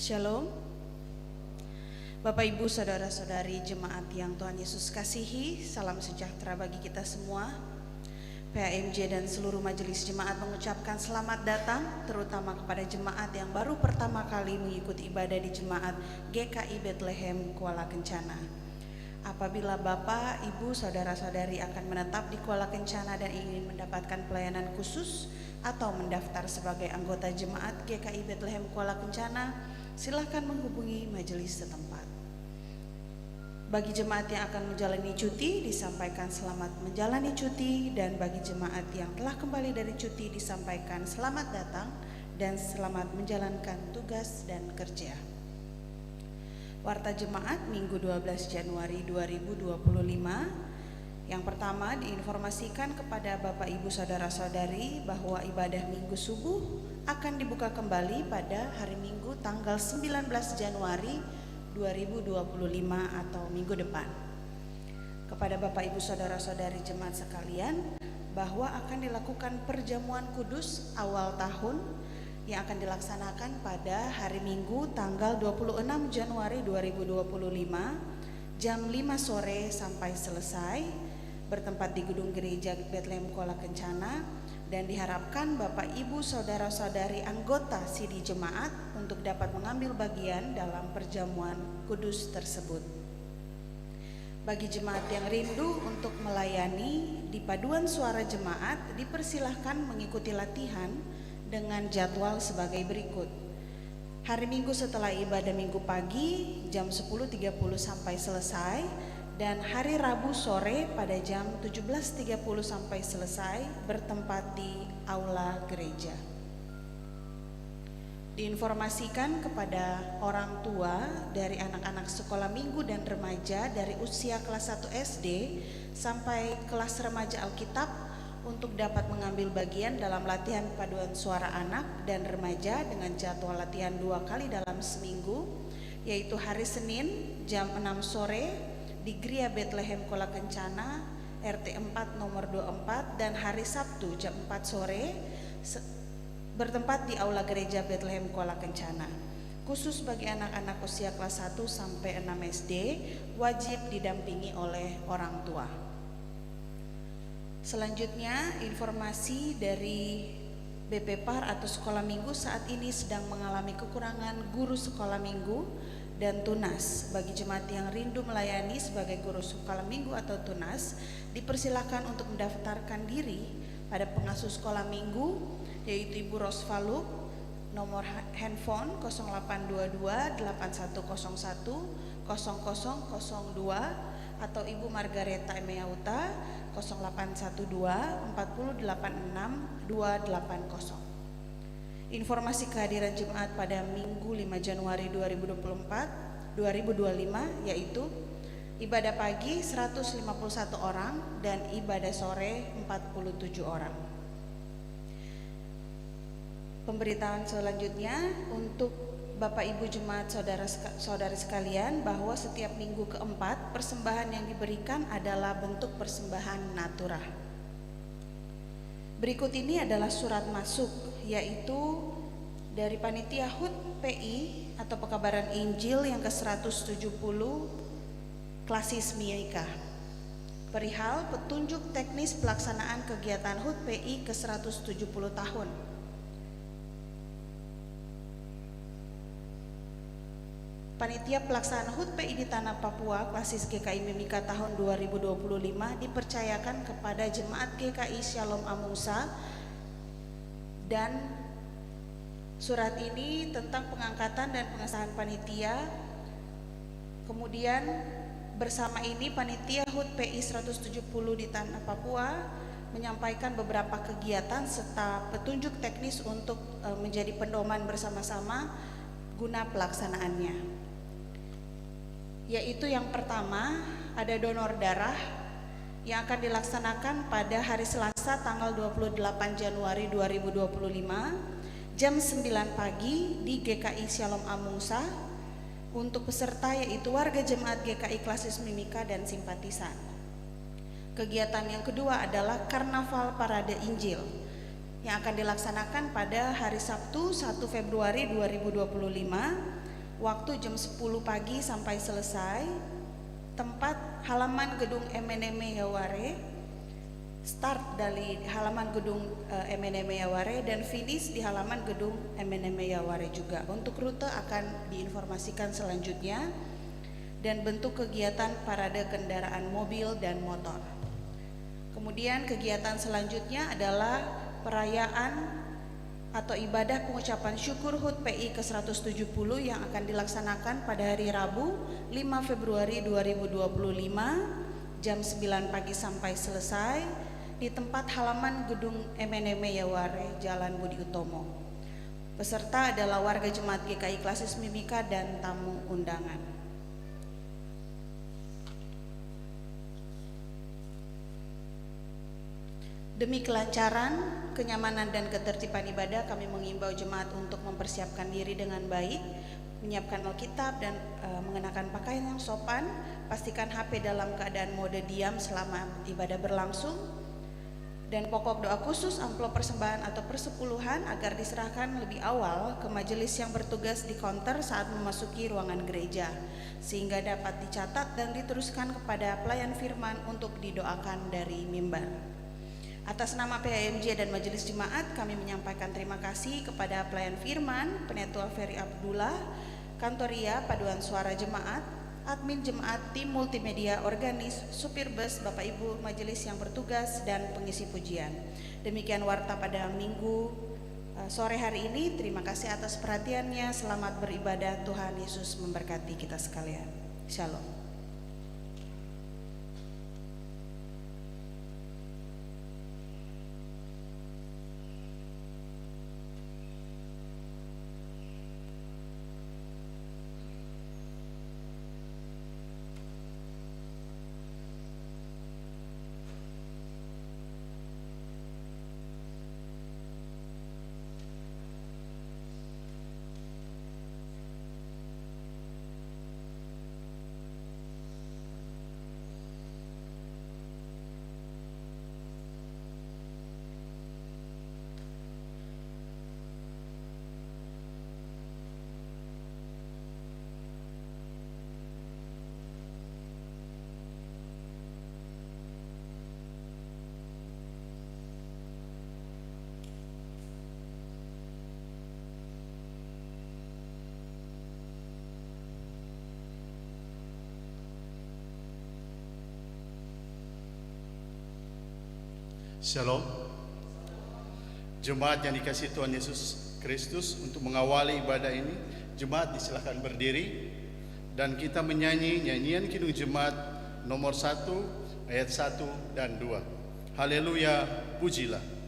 Shalom, Bapak Ibu Saudara-saudari jemaat yang Tuhan Yesus kasihi, salam sejahtera bagi kita semua. PAMJ dan seluruh majelis jemaat mengucapkan selamat datang, terutama kepada jemaat yang baru pertama kali mengikuti ibadah di jemaat GKI Bethlehem Kuala Kencana. Apabila Bapak, Ibu, Saudara-saudari akan menetap di Kuala Kencana dan ingin mendapatkan pelayanan khusus atau mendaftar sebagai anggota jemaat GKI Bethlehem Kuala Kencana, silakan menghubungi majelis setempat. Bagi jemaat yang akan menjalani cuti, disampaikan selamat menjalani cuti, dan bagi jemaat yang telah kembali dari cuti, disampaikan selamat datang dan selamat menjalankan tugas dan kerja. Warta Jemaat Minggu 12 Januari 2025. Yang pertama, diinformasikan kepada Bapak Ibu Saudara-saudari bahwa ibadah Minggu Subuh akan dibuka kembali pada hari Minggu tanggal 19 Januari 2025 atau minggu depan. Kepada Bapak Ibu Saudara-saudari jemaat sekalian, bahwa akan dilakukan perjamuan kudus awal tahun yang akan dilaksanakan pada hari Minggu tanggal 26 Januari 2025 jam 5 sore sampai selesai, bertempat di Gedung Gereja Bethlehem Kuala Kencana, dan diharapkan Bapak Ibu Saudara-saudari anggota SIDI Jemaat untuk dapat mengambil bagian dalam perjamuan kudus tersebut. Bagi jemaat yang rindu untuk melayani di paduan suara jemaat, dipersilahkan mengikuti latihan dengan jadwal sebagai berikut. Hari Minggu setelah ibadah Minggu pagi jam 10.30 sampai selesai, dan hari Rabu sore pada jam 17.30 sampai selesai, bertempat di aula gereja. Diinformasikan kepada orang tua dari anak-anak sekolah minggu dan remaja dari usia kelas 1 SD sampai kelas remaja Alkitab untuk dapat mengambil bagian dalam latihan paduan suara anak dan remaja dengan jadwal latihan 2 kali dalam seminggu, yaitu hari Senin jam 6 sore di Gereja Bethlehem Kuala Kencana RT 4 nomor 24, dan hari Sabtu jam 4 sore bertempat di aula gereja Bethlehem Kuala Kencana. Khusus bagi anak-anak usia kelas 1 sampai 6 SD wajib didampingi oleh orang tua. Selanjutnya, informasi dari BP PAR atau sekolah minggu saat ini sedang mengalami kekurangan guru sekolah minggu dan tunas. Bagi jemaat yang rindu melayani sebagai guru sekolah minggu atau tunas, dipersilakan untuk mendaftarkan diri pada pengasuh sekolah minggu, yaitu Ibu Rosvaluk, nomor handphone 0822 8101 0002, atau Ibu Margareta Emeauta 0812 4086 280. Informasi kehadiran jemaat pada Minggu 5 Januari 2025 yaitu ibadah pagi 151 orang dan ibadah sore 47 orang. Pemberitaan selanjutnya untuk Bapak Ibu jemaat saudara-saudari sekalian, bahwa setiap minggu keempat persembahan yang diberikan adalah bentuk persembahan naturah. Berikut ini adalah surat masuk, yaitu dari Panitia HUT PI atau Pekabaran Injil yang ke-170 Klasis Mimika, perihal petunjuk teknis pelaksanaan kegiatan HUT PI ke-170 tahun. Panitia Pelaksanaan HUT PI di Tanah Papua Klasis GKI Mimika tahun 2025 dipercayakan kepada Jemaat GKI Shalom Amungsa, dan surat ini tentang pengangkatan dan pengesahan panitia. Kemudian bersama ini Panitia HUT PI 170 di Tanah Papua menyampaikan beberapa kegiatan serta petunjuk teknis untuk menjadi pedoman bersama-sama guna pelaksanaannya. Yaitu yang pertama, ada donor darah yang akan dilaksanakan pada hari Selasa tanggal 28 Januari 2025 jam 9 pagi di GKI Shalom Amungsa untuk peserta yaitu warga jemaat GKI Klasis Mimika dan simpatisan. Kegiatan yang kedua adalah Karnaval Parade Injil yang akan dilaksanakan pada hari Sabtu 1 Februari 2025 waktu jam 10 pagi sampai selesai. Tempat halaman gedung MNM Yaware, start dari halaman gedung MNM Yaware dan finish di halaman gedung MNM Yaware juga. Untuk rute akan diinformasikan selanjutnya, dan bentuk kegiatan parade kendaraan mobil dan motor. Kemudian kegiatan selanjutnya adalah perayaan atau ibadah pengucapan syukur HUT PI ke-170 yang akan dilaksanakan pada hari Rabu 5 Februari 2025 jam 9 pagi sampai selesai di tempat halaman gedung MNM Yaware, Jalan Budi Utomo. Peserta adalah warga Jemaat GKI Klasis Mimika dan tamu undangan. Demi kelancaran, kenyamanan dan ketertiban ibadah, kami mengimbau jemaat untuk mempersiapkan diri dengan baik, menyiapkan Alkitab dan mengenakan pakaian yang sopan, pastikan HP dalam keadaan mode diam selama ibadah berlangsung, dan pokok doa khusus amplop persembahan atau persepuluhan agar diserahkan lebih awal ke majelis yang bertugas di counter saat memasuki ruangan gereja, sehingga dapat dicatat dan diteruskan kepada pelayan firman untuk didoakan dari mimbar. Atas nama PHMJ dan Majelis Jemaat, kami menyampaikan terima kasih kepada pelayan firman, Penetua Ferry Abdullah, Kantoria Paduan Suara Jemaat, admin Jemaat, tim multimedia, organis, supir bus, Bapak Ibu Majelis yang bertugas, dan pengisi pujian. Demikian warta pada minggu sore hari ini. Terima kasih atas perhatiannya. Selamat beribadah. Tuhan Yesus memberkati kita sekalian. Shalom. Shalom. Jemaat yang dikasihi Tuhan Yesus Kristus, untuk mengawali ibadah ini, jemaat disilakan berdiri dan kita menyanyi nyanyian Kidung Jemaat nomor 1 ayat 1 dan 2. Haleluya, pujilah.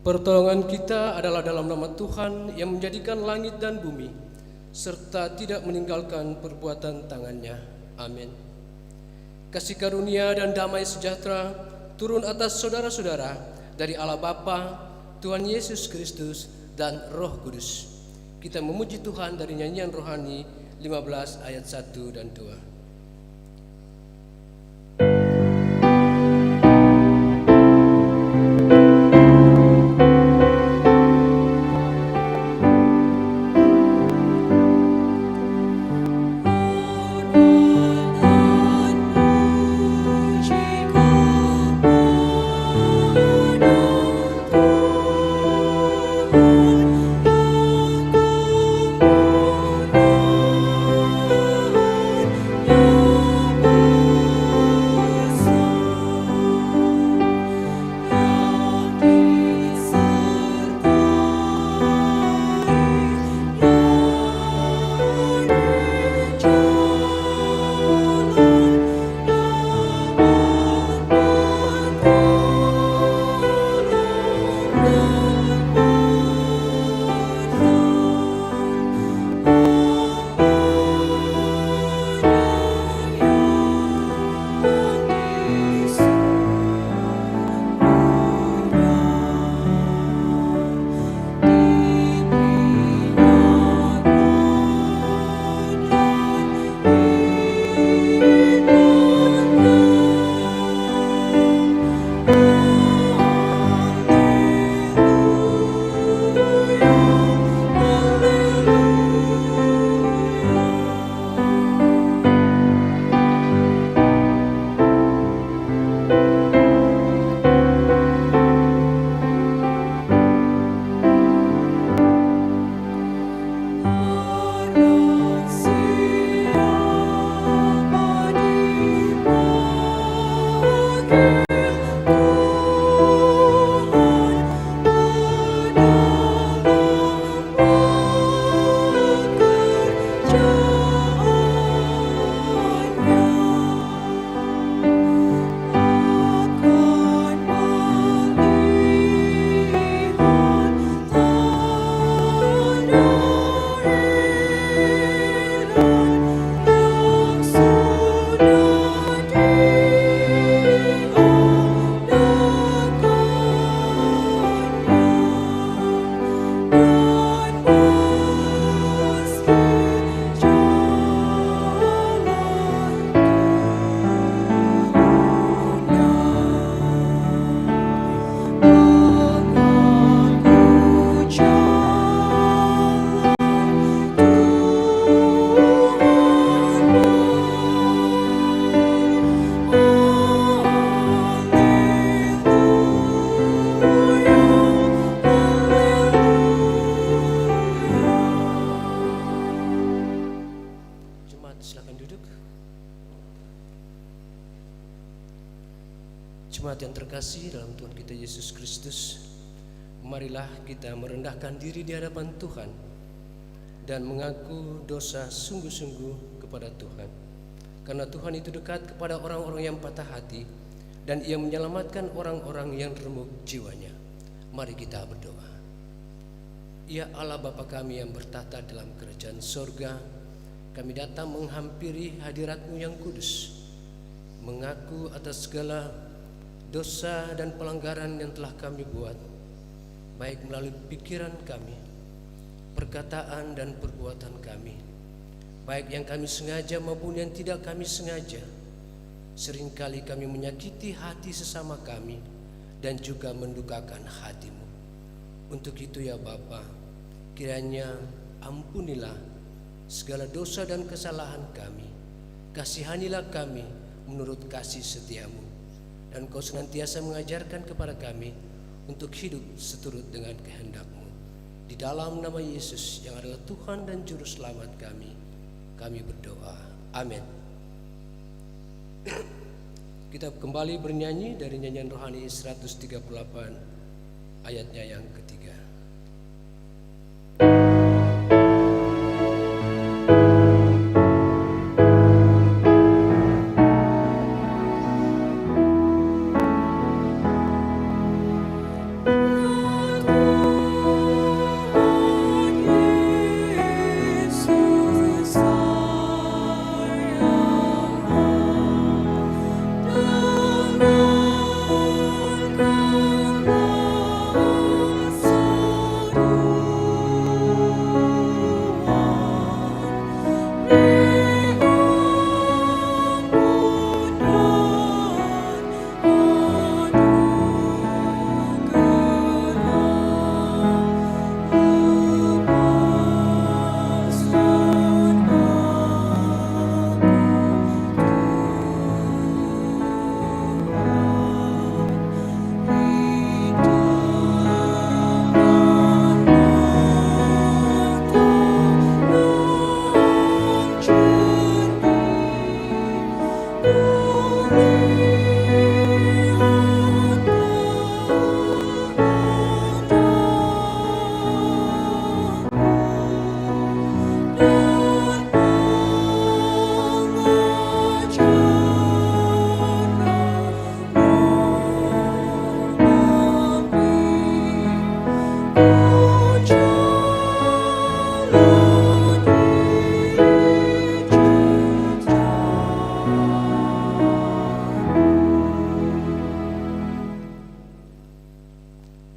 Pertolongan kita adalah dalam nama Tuhan yang menjadikan langit dan bumi, serta tidak meninggalkan perbuatan tangannya. Amin. Kasih karunia dan damai sejahtera turun atas saudara-saudara dari Allah Bapa, Tuhan Yesus Kristus, dan Roh Kudus. Kita memuji Tuhan dari nyanyian rohani 15 ayat 1 dan 2. Jemaat yang terkasih dalam Tuhan kita Yesus Kristus, marilah kita merendahkan diri di hadapan Tuhan dan mengaku dosa sungguh-sungguh kepada Tuhan. Karena Tuhan itu dekat kepada orang-orang yang patah hati dan Ia menyelamatkan orang-orang yang remuk jiwanya. Mari kita berdoa. Ya Allah Bapa kami yang bertata dalam kerajaan sorga, kami datang menghampiri hadirat-Mu yang kudus, mengaku atas segala dosa dan pelanggaran yang telah kami buat, baik melalui pikiran kami, perkataan dan perbuatan kami, baik yang kami sengaja maupun yang tidak kami sengaja. Seringkali kami menyakiti hati sesama kami dan juga mendukakan hati-Mu. Untuk itu ya Bapa, kiranya ampunilah segala dosa dan kesalahan kami. Kasihanilah kami menurut kasih setia-Mu, dan Kau senantiasa mengajarkan kepada kami untuk hidup seturut dengan kehendak-Mu. Di dalam nama Yesus yang adalah Tuhan dan Juru Selamat kami berdoa. Amin. Kita kembali bernyanyi dari nyanyian rohani 138 ayatnya yang ketiga.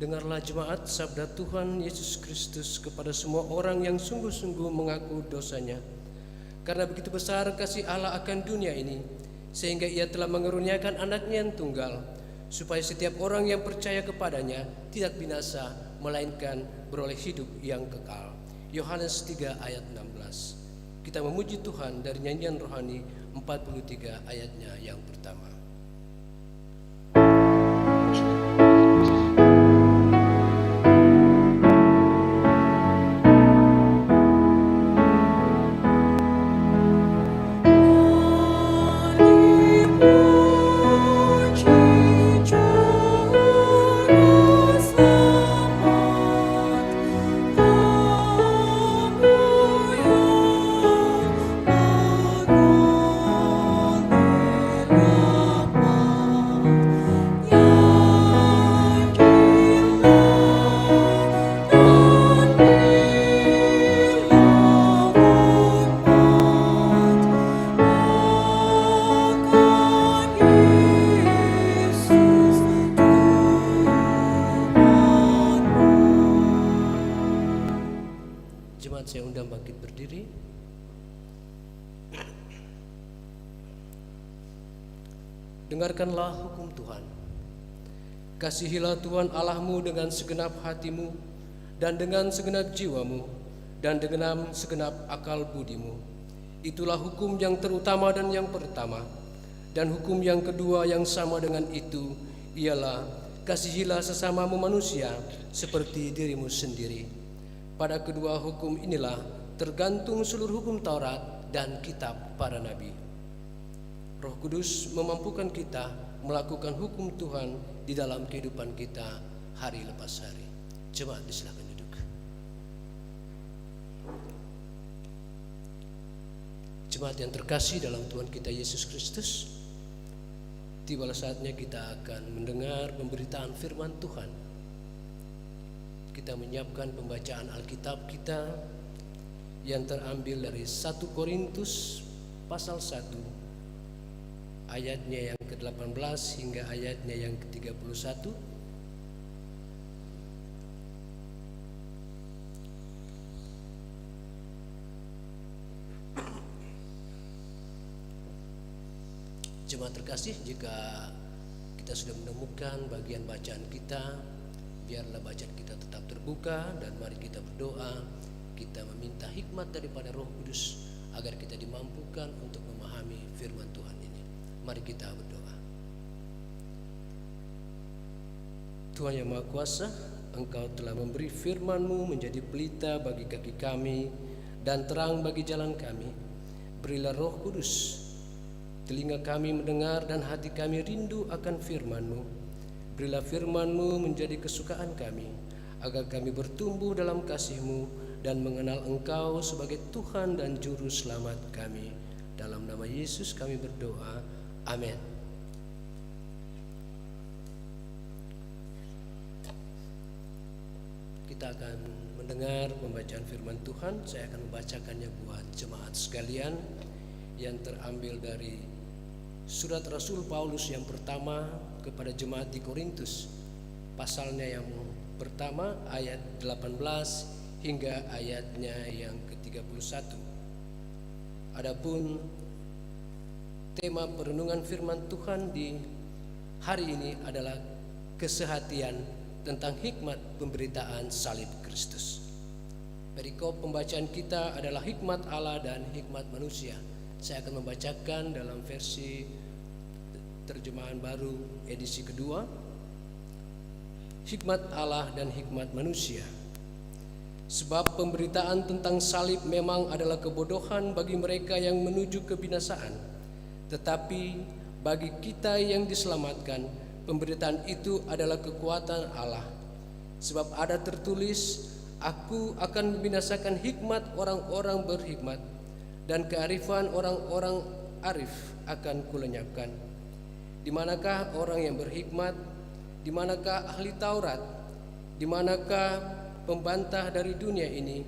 Dengarlah jemaat sabda Tuhan Yesus Kristus kepada semua orang yang sungguh-sungguh mengaku dosanya. Karena begitu besar kasih Allah akan dunia ini, sehingga Ia telah mengeruniakan anaknya yang tunggal, supaya setiap orang yang percaya kepadanya tidak binasa, melainkan beroleh hidup yang kekal. Yohanes 3 ayat 16. Kita memuji Tuhan dari nyanyian rohani 43 ayatnya yang pertama. Saya undang bangkit berdiri. Dengarkanlah hukum Tuhan. Kasihilah Tuhan Allahmu dengan segenap hatimu, dan dengan segenap jiwamu, dan dengan segenap akal budimu. Itulah hukum yang terutama dan yang pertama. Dan hukum yang kedua yang sama dengan itu ialah kasihilah sesamamu manusia seperti dirimu sendiri. Pada kedua hukum inilah tergantung seluruh hukum Taurat dan kitab para nabi. Roh Kudus memampukan kita melakukan hukum Tuhan di dalam kehidupan kita hari lepas hari. Jemaat silakan duduk. Jemaat yang terkasih dalam Tuhan kita Yesus Kristus, tibalah saatnya kita akan mendengar pemberitaan firman Tuhan. Kita menyiapkan pembacaan Alkitab kita yang terambil dari 1 Korintus pasal 1 ayatnya yang ke-18 hingga ayatnya yang ke-31. Jemaat terkasih, jika kita sudah menemukan bagian bacaan kita, biarlah bacaan kita tetap terbuka dan mari kita berdoa. Kita meminta hikmat daripada Roh Kudus agar kita dimampukan untuk memahami firman Tuhan ini. Mari kita berdoa. Tuhan yang Maha Kuasa, Engkau telah memberi firman-Mu menjadi pelita bagi kaki kami dan terang bagi jalan kami. Berilah Roh Kudus, telinga kami mendengar dan hati kami rindu akan firman-Mu. Berilah firman-Mu menjadi kesukaan kami, agar kami bertumbuh dalam kasih-Mu dan mengenal Engkau sebagai Tuhan dan Juru Selamat kami. Dalam nama Yesus kami berdoa. Amin. Kita akan mendengar pembacaan firman Tuhan. Saya akan membacakannya buat jemaat sekalian, yang terambil dari surat Rasul Paulus yang pertama kepada jemaat di Korintus, pasalnya yang pertama ayat 18 hingga ayatnya yang ke-31. Adapun tema perenungan firman Tuhan di hari ini adalah kesehatian tentang hikmat pemberitaan salib Kristus. Perikop pembacaan kita adalah hikmat Allah dan hikmat manusia. Saya akan membacakan dalam versi terjemahan baru edisi kedua. Hikmat Allah dan hikmat manusia. Sebab pemberitaan tentang salib memang adalah kebodohan bagi mereka yang menuju kebinasaan, tetapi bagi kita yang diselamatkan, pemberitaan itu adalah kekuatan Allah. Sebab ada tertulis, Aku akan membinasakan hikmat orang-orang berhikmat, dan kearifan orang-orang arif akan kulenyapkan. Di manakah orang yang berhikmat? Di manakah ahli Taurat? Di manakah pembantah dari dunia ini?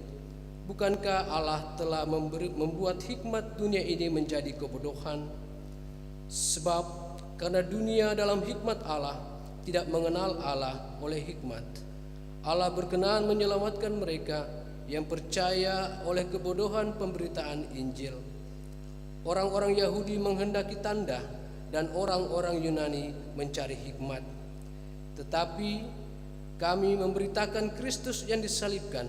Bukankah Allah telah membuat hikmat dunia ini menjadi kebodohan? Sebab karena dunia dalam hikmat Allah tidak mengenal Allah oleh hikmat, Allah berkenan menyelamatkan mereka yang percaya oleh kebodohan pemberitaan Injil. Orang-orang Yahudi menghendaki tanda dan orang-orang Yunani mencari hikmat. Tetapi kami memberitakan Kristus yang disalibkan,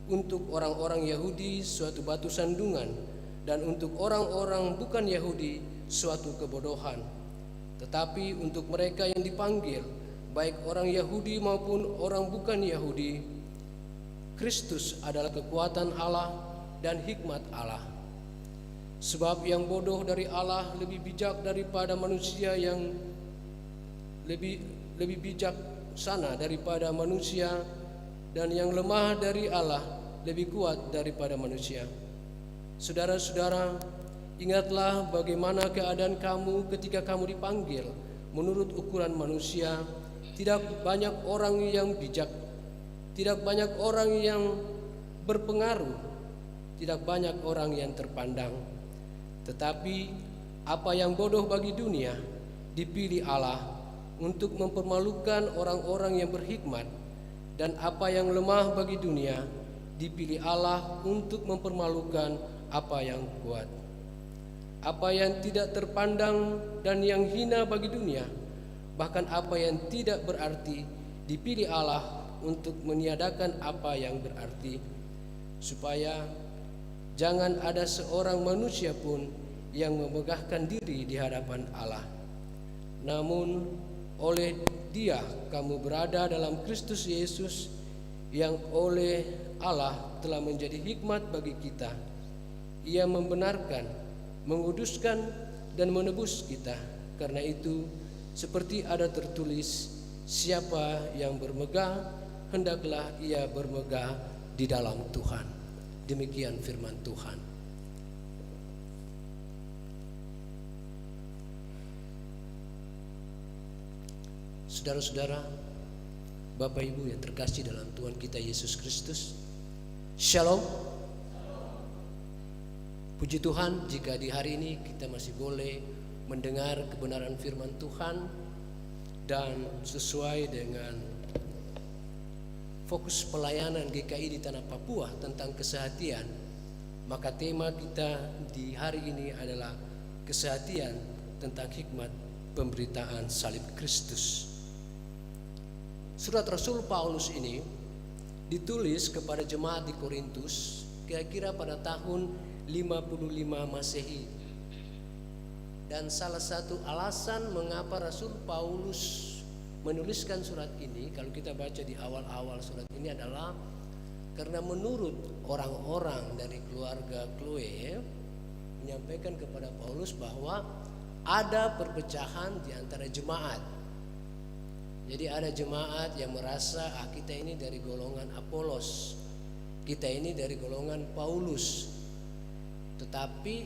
untuk orang-orang Yahudi suatu batu sandungan, dan untuk orang-orang bukan Yahudi suatu kebodohan. Tetapi untuk mereka yang dipanggil, baik orang Yahudi maupun orang bukan Yahudi, Kristus adalah kekuatan Allah dan hikmat Allah. Sebab yang bodoh dari Allah lebih bijak daripada manusia, yang lebih bijak sana daripada manusia, dan yang lemah dari Allah lebih kuat daripada manusia. Saudara-saudara, ingatlah bagaimana keadaan kamu ketika kamu dipanggil menurut ukuran manusia. Tidak banyak orang yang bijak, tidak banyak orang yang berpengaruh, tidak banyak orang yang terpandang. Tetapi apa yang bodoh bagi dunia dipilih Allah untuk mempermalukan orang-orang yang berhikmat, dan apa yang lemah bagi dunia dipilih Allah untuk mempermalukan apa yang kuat. Apa yang tidak terpandang dan yang hina bagi dunia, bahkan apa yang tidak berarti, dipilih Allah untuk meniadakan apa yang berarti, supaya jangan ada seorang manusia pun yang memegahkan diri di hadapan Allah. Namun oleh Dia kamu berada dalam Kristus Yesus, yang oleh Allah telah menjadi hikmat bagi kita. Ia membenarkan, menguduskan, dan menebus kita. Karena itu, seperti ada tertulis, siapa yang bermegah, hendaklah ia bermegah di dalam Tuhan. Demikian firman Tuhan. Saudara-saudara, Bapak Ibu yang terkasih dalam Tuhan kita Yesus Kristus, Shalom. Puji Tuhan jika di hari ini kita masih boleh mendengar kebenaran firman Tuhan, dan sesuai dengan fokus pelayanan GKI di Tanah Papua tentang kesehatian, maka tema kita di hari ini adalah kesehatian tentang hikmat pemberitaan salib Kristus. Surat Rasul Paulus ini ditulis kepada jemaat di Korintus kira-kira pada tahun 55 Masehi. Dan salah satu alasan mengapa Rasul Paulus menuliskan surat ini, kalau kita baca di awal-awal surat ini, adalah karena menurut orang-orang dari keluarga Chloe menyampaikan kepada Paulus bahwa ada perpecahan di antara jemaat. Jadi ada jemaat yang merasa kita ini dari golongan Apolos, kita ini dari golongan Paulus. Tetapi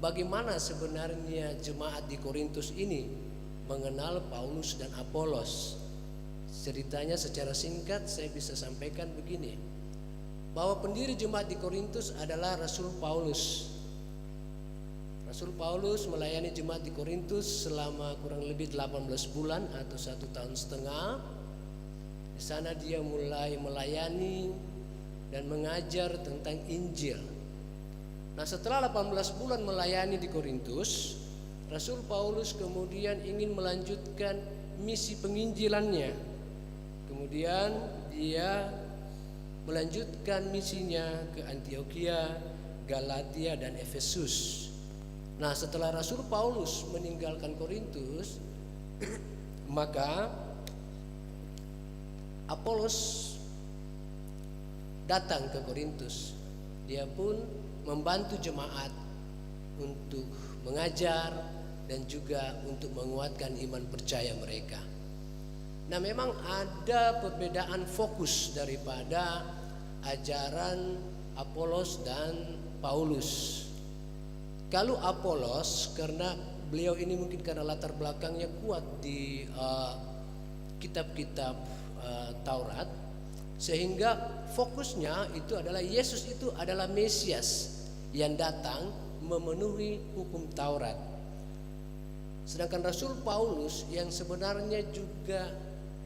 bagaimana sebenarnya jemaat di Korintus ini mengenal Paulus dan Apolos? Ceritanya secara singkat saya bisa sampaikan begini, bahwa pendiri jemaat di Korintus adalah Rasul Paulus. Rasul Paulus melayani jemaat di Korintus selama kurang lebih 18 bulan atau 1 tahun setengah. Di sana dia mulai melayani dan mengajar tentang Injil. Nah, setelah 18 bulan melayani di Korintus, Rasul Paulus kemudian ingin melanjutkan misi penginjilannya. Kemudian dia melanjutkan misinya ke Antiokhia, Galatia, dan Efesus. Nah, setelah Rasul Paulus meninggalkan Korintus, maka Apolos datang ke Korintus. Dia pun membantu jemaat untuk mengajar dan juga untuk menguatkan iman percaya mereka. Nah, memang ada perbedaan fokus daripada ajaran Apolos dan Paulus. Kalau Apolos, karena beliau ini mungkin karena latar belakangnya kuat di kitab-kitab Taurat, sehingga fokusnya itu adalah Yesus itu adalah Mesias yang datang memenuhi hukum Taurat. Sedangkan Rasul Paulus yang sebenarnya juga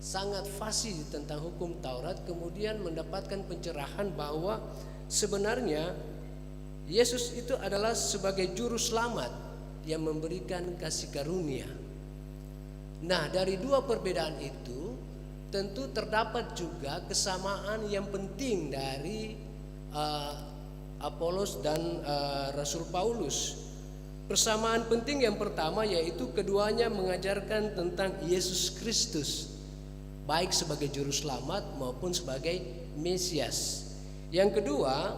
sangat fasih tentang hukum Taurat, kemudian mendapatkan pencerahan bahwa sebenarnya Yesus itu adalah sebagai juru selamat yang memberikan kasih karunia. Nah, dari dua perbedaan itu tentu terdapat juga kesamaan yang penting dari Apolos dan Rasul Paulus. Persamaan penting yang pertama yaitu keduanya mengajarkan tentang Yesus Kristus, baik sebagai juru selamat maupun sebagai Mesias. Yang kedua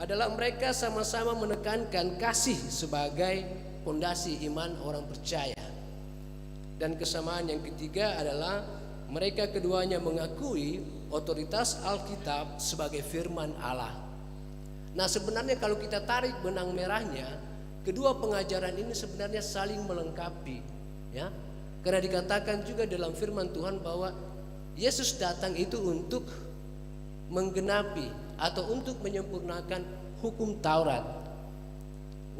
adalah mereka sama-sama menekankan kasih sebagai fondasi iman orang percaya. Dan kesamaan yang ketiga adalah mereka keduanya mengakui otoritas Alkitab sebagai firman Allah. Nah, sebenarnya kalau kita tarik benang merahnya, kedua pengajaran ini sebenarnya saling melengkapi, ya. Karena dikatakan juga dalam firman Tuhan bahwa Yesus datang itu untuk menggenapi atau untuk menyempurnakan hukum Taurat,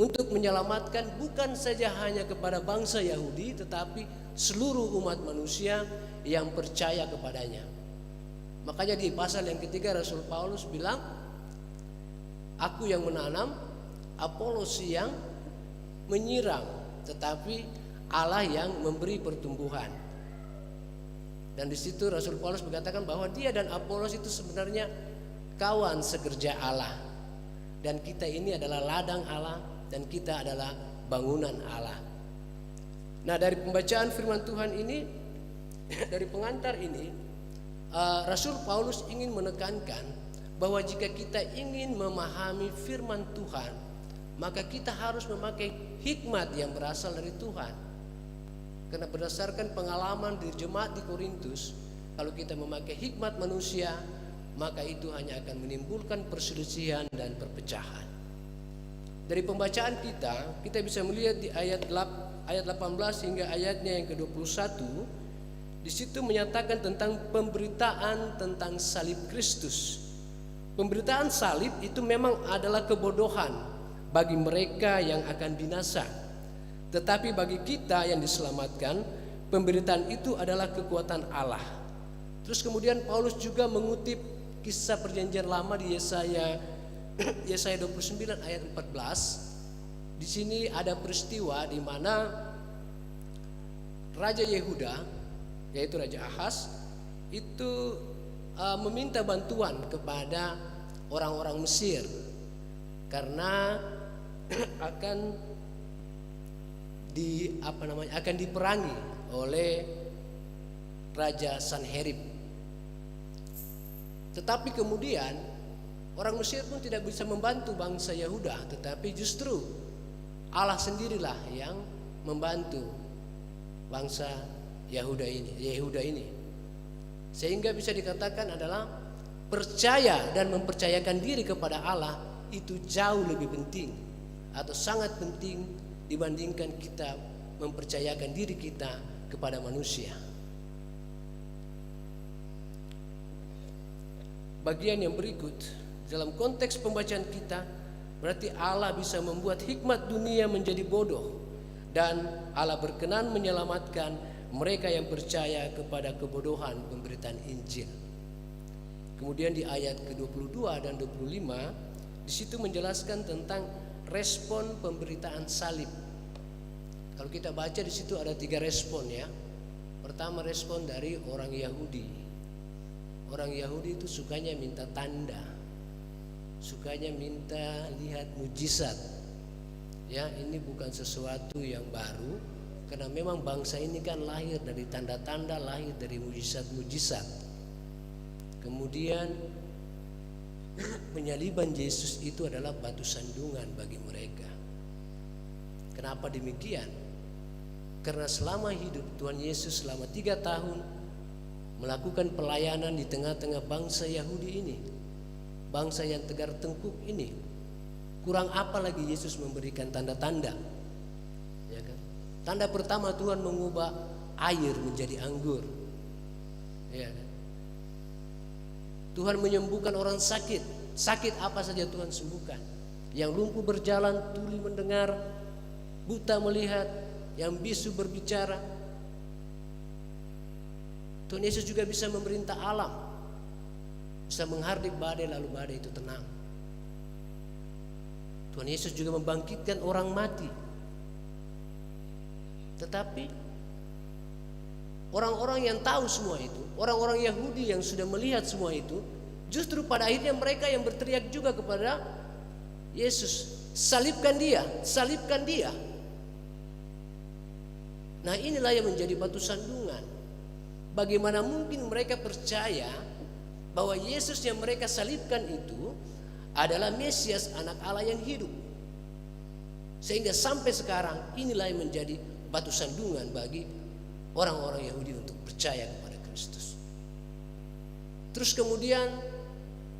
untuk menyelamatkan bukan saja hanya kepada bangsa Yahudi, tetapi seluruh umat manusia yang percaya kepadanya. Makanya di pasal yang ketiga Rasul Paulus bilang, aku yang menanam, Apolos yang menyiram, tetapi Allah yang memberi pertumbuhan. Dan di situ Rasul Paulus mengatakan bahwa dia dan Apolos itu sebenarnya kawan sekerja Allah, dan kita ini adalah ladang Allah dan kita adalah bangunan Allah. Nah, dari pembacaan firman Tuhan ini, dari pengantar ini, Rasul Paulus ingin menekankan bahwa jika kita ingin memahami firman Tuhan, maka kita harus memakai hikmat yang berasal dari Tuhan. Karena berdasarkan pengalaman di jemaat di Korintus, kalau kita memakai hikmat manusia, maka itu hanya akan menimbulkan perselisihan dan perpecahan. Dari pembacaan kita bisa melihat di ayat 18 hingga ayatnya yang ke-21. Di situ menyatakan tentang pemberitaan tentang salib Kristus. Pemberitaan salib itu memang adalah kebodohan bagi mereka yang akan binasa. Tetapi bagi kita yang diselamatkan, pemberitaan itu adalah kekuatan Allah. Terus kemudian Paulus juga mengutip kisah perjanjian lama di Yesaya 29 ayat 14. Di sini ada peristiwa di mana Raja Yehuda, yaitu Raja Ahaz, itu meminta bantuan kepada orang-orang Mesir karena akan diperangi oleh Raja Sanherib. Tetapi kemudian orang Mesir pun tidak bisa membantu bangsa Yehuda, tetapi justru Allah sendirilah yang membantu bangsa Yehuda ini. Sehingga bisa dikatakan adalah percaya dan mempercayakan diri kepada Allah itu jauh lebih penting atau sangat penting dibandingkan kita mempercayakan diri kita kepada manusia. Bagian yang berikut dalam konteks pembacaan kita berarti Allah bisa membuat hikmat dunia menjadi bodoh dan Allah berkenan menyelamatkan mereka yang percaya kepada kebodohan pemberitaan Injil. Kemudian di ayat ke-22 dan 25 di situ menjelaskan tentang respon pemberitaan salib. Kalau kita baca di situ ada 3 respon ya. Pertama respon dari orang Yahudi. Orang Yahudi itu sukanya minta tanda, sukanya minta lihat mujizat. Ya, ini bukan sesuatu yang baru karena memang bangsa ini kan lahir dari tanda-tanda, lahir dari mujizat-mujizat. Kemudian penyaliban Yesus itu adalah batu sandungan bagi mereka. Kenapa demikian? Karena selama hidup Tuhan Yesus selama 3 tahun melakukan pelayanan di tengah-tengah bangsa Yahudi ini, bangsa yang tegar tengkuk ini. Kurang apa lagi Yesus memberikan tanda-tanda? Ya kan? Tanda pertama Tuhan mengubah air menjadi anggur. Ya kan? Tuhan menyembuhkan orang sakit. Sakit apa saja Tuhan sembuhkan. Yang lumpuh berjalan, tuli mendengar, buta melihat, yang bisu berbicara. Tuhan Yesus juga bisa memerintah alam, bisa menghardik badai lalu badai itu tenang. Tuhan Yesus juga membangkitkan orang mati. Tetapi orang-orang yang tahu semua itu, orang-orang Yahudi yang sudah melihat semua itu, justru pada akhirnya mereka yang berteriak juga kepada Yesus, salibkan dia, salibkan dia. Nah, inilah yang menjadi batu sandungan. Bagaimana mungkin mereka percaya bahwa Yesus yang mereka salibkan itu adalah Mesias, anak Allah yang hidup. Sehingga sampai sekarang inilah yang menjadi batu sandungan bagi orang-orang Yahudi untuk percaya kepada Kristus. Terus kemudian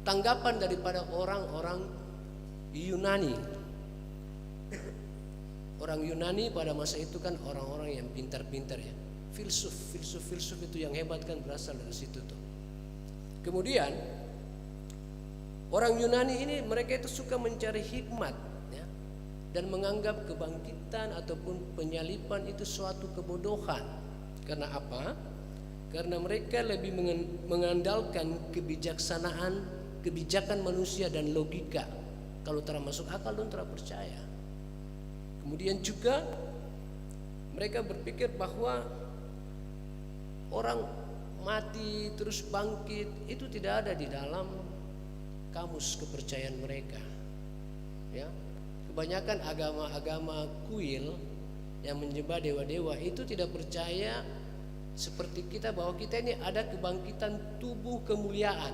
tanggapan daripada orang-orang Yunani. Orang Yunani pada masa itu kan orang-orang yang pintar-pintar ya. Filsuf itu yang hebat kan berasal dari situ tuh. Kemudian orang Yunani ini mereka itu suka mencari hikmat ya, dan menganggap kebangkitan ataupun penyaliban itu suatu kebodohan. Karena apa? Karena mereka lebih mengandalkan kebijakan manusia dan logika. Kalau termasuk akal dan terpercaya. Kemudian juga mereka berpikir bahwa orang mati terus bangkit itu tidak ada di dalam kamus kepercayaan mereka. Ya, kebanyakan agama-agama kuil yang menyembah dewa-dewa itu tidak percaya seperti kita bahwa kita ini ada kebangkitan tubuh kemuliaan.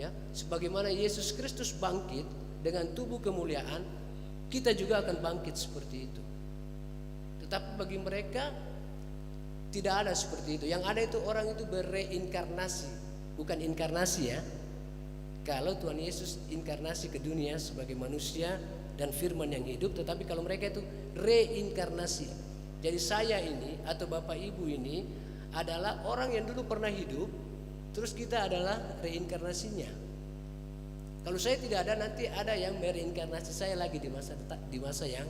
Ya, sebagaimana Yesus Kristus bangkit dengan tubuh kemuliaan, kita juga akan bangkit seperti itu. Tetapi bagi mereka tidak ada seperti itu. Yang ada itu orang itu bereinkarnasi, bukan inkarnasi ya. Kalau Tuhan Yesus inkarnasi ke dunia sebagai manusia dan firman yang hidup, tetapi kalau mereka itu reinkarnasi. Jadi saya ini atau Bapak Ibu ini adalah orang yang dulu pernah hidup, terus kita adalah reinkarnasinya. Kalau saya tidak ada, nanti ada yang mereinkarnasi saya lagi di masa yang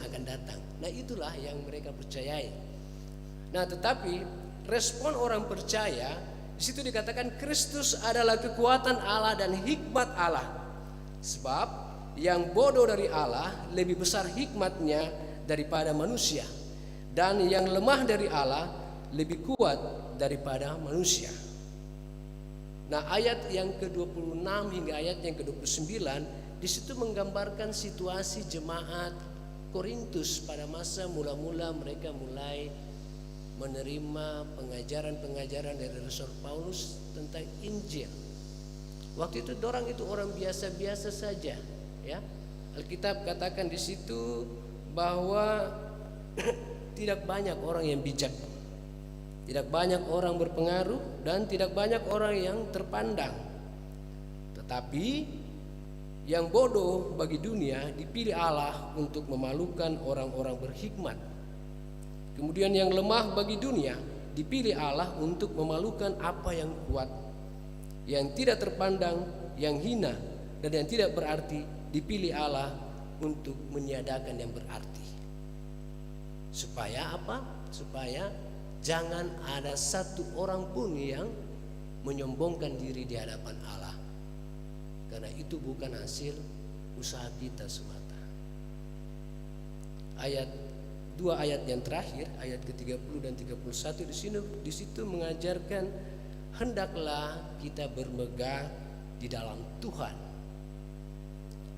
akan datang. Nah, itulah yang mereka percayai. Nah, tetapi respon orang percaya, di situ dikatakan Kristus adalah kekuatan Allah dan hikmat Allah. Sebab yang bodoh dari Allah lebih besar hikmatnya daripada manusia, dan yang lemah dari Allah lebih kuat daripada manusia. Nah, ayat yang ke-26 hingga ayat yang ke-29 di situ menggambarkan situasi jemaat Korintus pada masa mula-mula mereka mulai menerima pengajaran-pengajaran dari Rasul Paulus tentang Injil. Waktu itu orang biasa-biasa saja, ya. Alkitab katakan di situ bahwa tidak banyak orang yang bijak, tidak banyak orang berpengaruh, dan tidak banyak orang yang terpandang. Tetapi yang bodoh bagi dunia dipilih Allah untuk memalukan orang-orang berhikmat. Kemudian yang lemah bagi dunia dipilih Allah untuk memalukan apa yang kuat. Yang tidak terpandang, yang hina, dan yang tidak berarti dipilih Allah untuk meniadakan yang berarti. Supaya apa? Supaya jangan ada satu orang pun yang menyombongkan diri di hadapan Allah, karena itu bukan hasil usaha kita semata. Dua ayat yang terakhir, ayat ke-30 dan 31 di situ mengajarkan hendaklah kita bermegah di dalam Tuhan.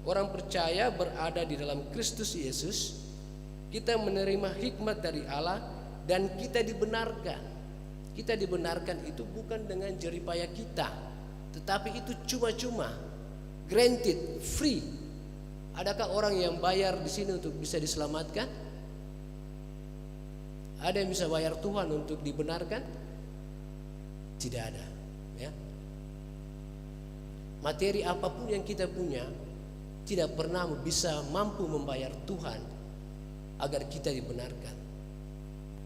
Orang percaya berada di dalam Kristus Yesus, kita menerima hikmat dari Allah dan kita dibenarkan. Kita dibenarkan itu bukan dengan jeripaya kita, tetapi itu cuma-cuma, granted, free. Adakah orang yang bayar di sini untuk bisa diselamatkan? Ada yang bisa bayar Tuhan untuk dibenarkan? Tidak ada, ya. Materi apapun yang kita punya tidak pernah bisa mampu membayar Tuhan agar kita dibenarkan.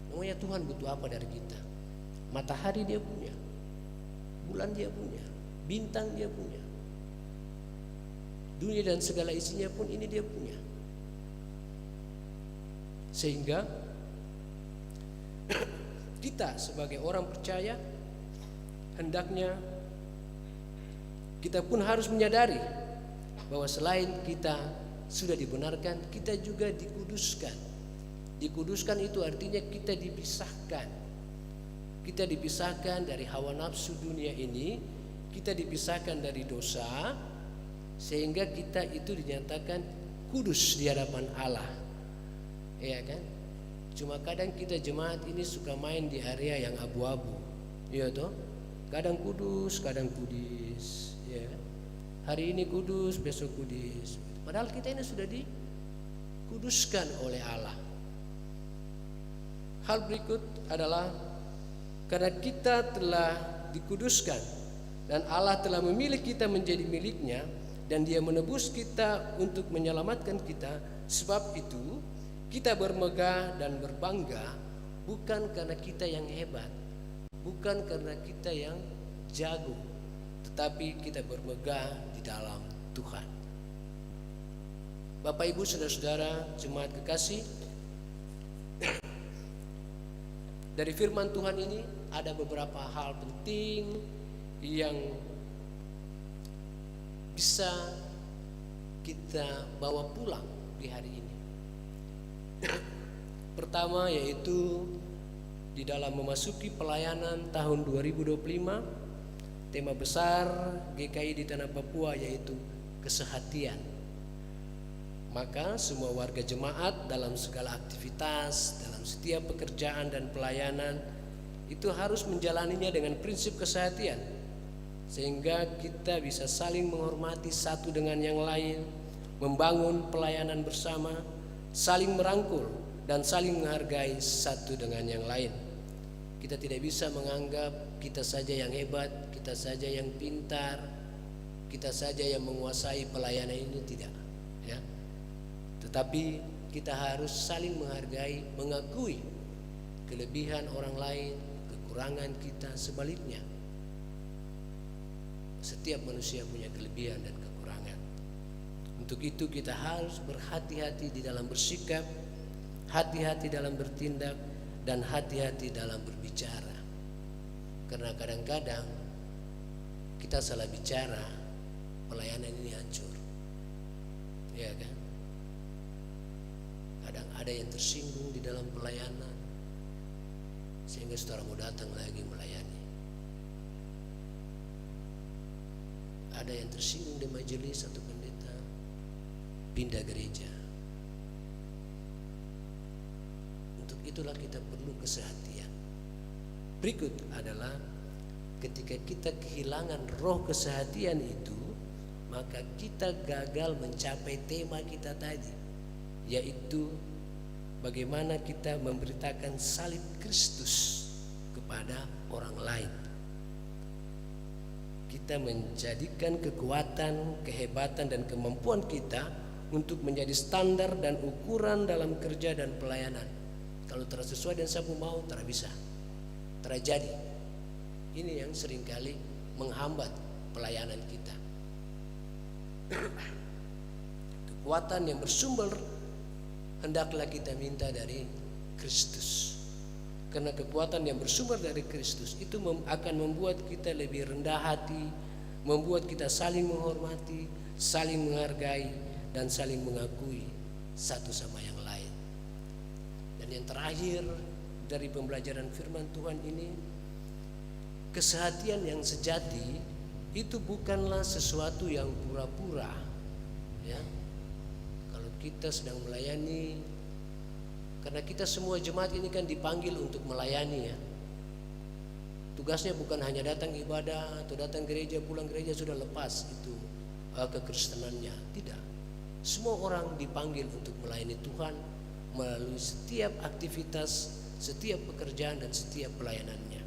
Namanya Tuhan butuh apa dari kita? Matahari dia punya, bulan dia punya, bintang dia punya, dunia dan segala isinya pun ini dia punya. Sehingga kita sebagai orang percaya hendaknya kita pun harus menyadari bahwa selain kita sudah dibenarkan, kita juga dikuduskan. Dikuduskan itu artinya kita dipisahkan. Kita dipisahkan dari hawa nafsu dunia ini, kita dipisahkan dari dosa, sehingga kita itu dinyatakan kudus di hadapan Allah. Iya kan? Cuma kadang kita jemaat ini suka main di area yang abu-abu. Iya toh? Kadang kudus, kadang kudis, ya. Hari ini kudus, besok kudis. Padahal kita ini sudah dikuduskan oleh Allah. Hal berikut adalah karena kita telah dikuduskan dan Allah telah memilih kita menjadi miliknya dan Dia menebus kita untuk menyelamatkan kita. Sebab itu kita bermegah dan berbangga bukan karena kita yang hebat, bukan karena kita yang jago, tetapi kita bermegah di dalam Tuhan. Bapak Ibu saudara-saudara jemaat kekasih, dari firman Tuhan ini ada beberapa hal penting yang bisa kita bawa pulang di hari ini. Pertama yaitu di dalam memasuki pelayanan tahun 2025, tema besar GKI di Tanah Papua yaitu kesehatian. Maka semua warga jemaat dalam segala aktivitas, dalam setiap pekerjaan dan pelayanan itu harus menjalaninya dengan prinsip kesehatian, sehingga kita bisa saling menghormati satu dengan yang lain, membangun pelayanan bersama, saling merangkul dan saling menghargai satu dengan yang lain. Kita tidak bisa menganggap kita saja yang hebat, kita saja yang pintar, kita saja yang menguasai pelayanan ini, tidak, ya. Tetapi kita harus saling menghargai, mengakui kelebihan orang lain, kekurangan kita, sebaliknya. Setiap manusia punya kelebihan dan kekurangan. Untuk itu kita harus berhati-hati di dalam bersikap, hati-hati dalam bertindak, dan hati-hati dalam berbicara. Karena kadang-kadang kita salah bicara, pelayanan ini hancur. Ya kan? Kadang ada yang tersinggung di dalam pelayanan, sehingga saudara mau datang lagi melayani. Ada yang tersinggung di majelis atau pendeta, pindah gereja. Untuk itulah kita perlu kesehatian. Berikut adalah ketika kita kehilangan roh kesehatian itu, maka kita gagal mencapai tema kita tadi, yaitu bagaimana kita memberitakan salib Kristus kepada orang lain. Kita menjadikan kekuatan, kehebatan, dan kemampuan kita untuk menjadi standar dan ukuran dalam kerja dan pelayanan. Kalau tidak sesuai dengan sapu mau, tidak bisa, tidak jadi. Ini yang seringkali menghambat pelayanan kita. Kekuatan yang bersumber hendaklah kita minta dari Kristus. Karena kekuatan yang bersumber dari Kristus itu akan membuat kita lebih rendah hati, membuat kita saling menghormati, saling menghargai, dan saling mengakui satu sama yang lain. Dan yang terakhir dari pembelajaran firman Tuhan ini, kesehatian yang sejati itu bukanlah sesuatu yang pura-pura. Ya, kalau kita sedang melayani, karena kita semua jemaat ini kan dipanggil untuk melayani, ya. Tugasnya bukan hanya datang ibadah atau datang gereja, pulang gereja sudah lepas itu kekristenannya. Tidak. Semua orang dipanggil untuk melayani Tuhan melalui setiap aktivitas, setiap pekerjaan, dan setiap pelayanannya.